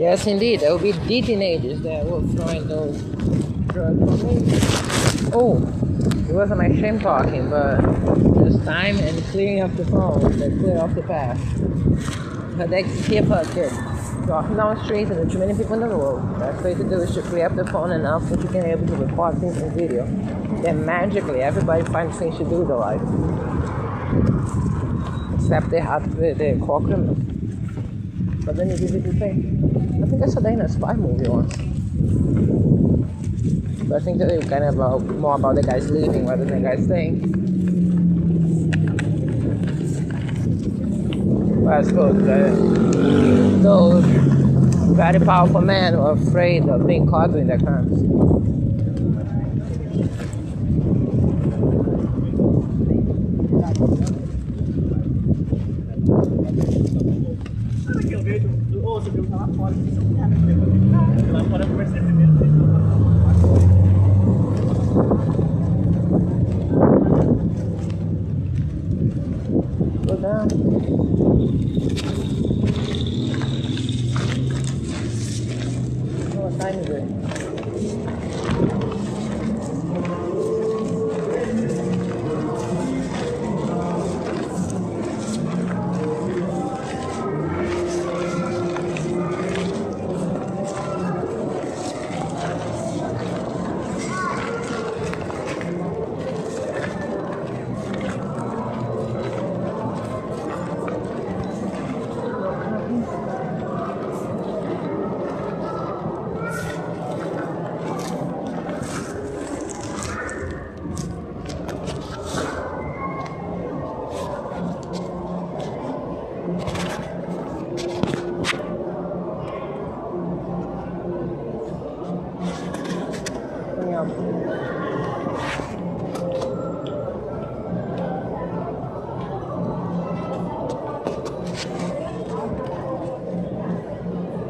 Yes, indeed. There will be the teenagers that will throwing those drugs on me. Oh, it wasn't my shame talking, but just time and clearing up the phone that clear off the path. But they keep her kid. Walking down the street and there are too many people in the road. The best way to do is to clear up the phone enough that you can be able to record things in video. Then magically everybody finds things to do in their life. Except they have to be the core criminals. But then you give it to think. I think I saw that in a spy movie once. But I think that it was kind of more about the guys leaving rather than the guys staying. But I suppose those very powerful men who are afraid of being caught doing their crimes. Go down. What time is it?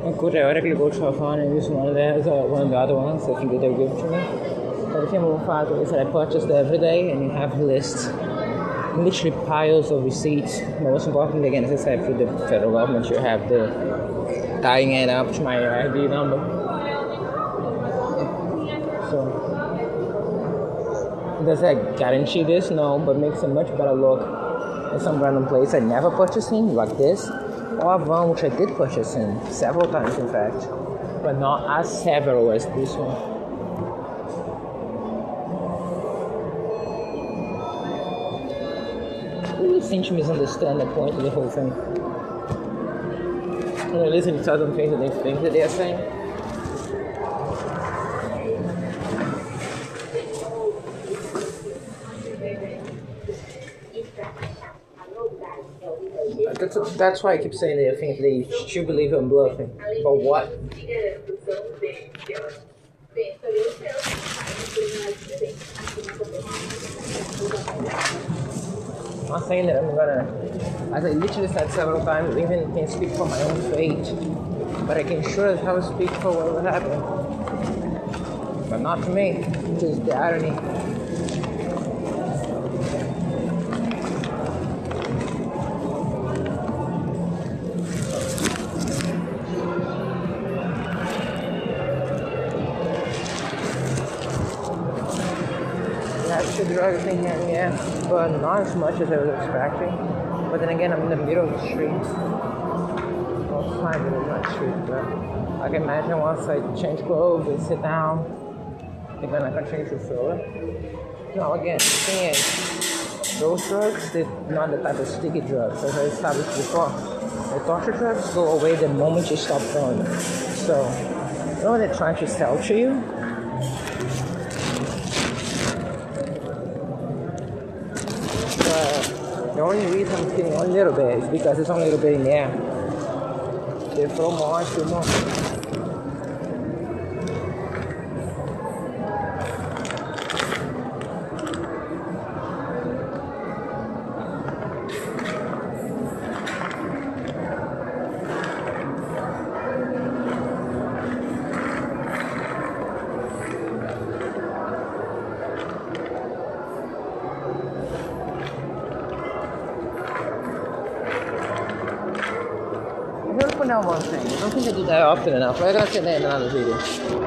I could theoretically go to a phone and use one of theirs or one of the other ones. I think that they'll give it to me. But if you move fast, is that I purchased every day and you have a list, literally piles of receipts. Most importantly, again, as I said, through the federal government, you have the tying it up to my ID number. So, does that guarantee this? No, but makes a much better look in some random place I never purchased in, like this. Or one which I did purchase in several times, in fact, but not as several as this one. I really seem to misunderstand the point of the whole thing. When I listen to certain things that they are saying. That's why I keep saying that I think they should believe I'm bluffing. But what? I'm not saying that I'm gonna, as I literally said several times, I even can speak for my own fate. But I can sure as hell speak for what will happen. But not to me, which is the irony. Drug thing here, yeah, but not as much as I was expecting. But then again, I'm in the middle of the street. Well, fine, middle of the street, but I can imagine once I change clothes and sit down, they're gonna continue to fill it. Now again, the thing is, those drugs, they're not the type of sticky drugs, as I established before. The torture drugs go away the moment you stop filling them. So, you know what they're trying to sell to you? The only reason I'm feeling a little bit is because it's only a little bit in the air. They throw more, I feel more. one thing. I don't think I do that often enough. We're gonna say that in another video.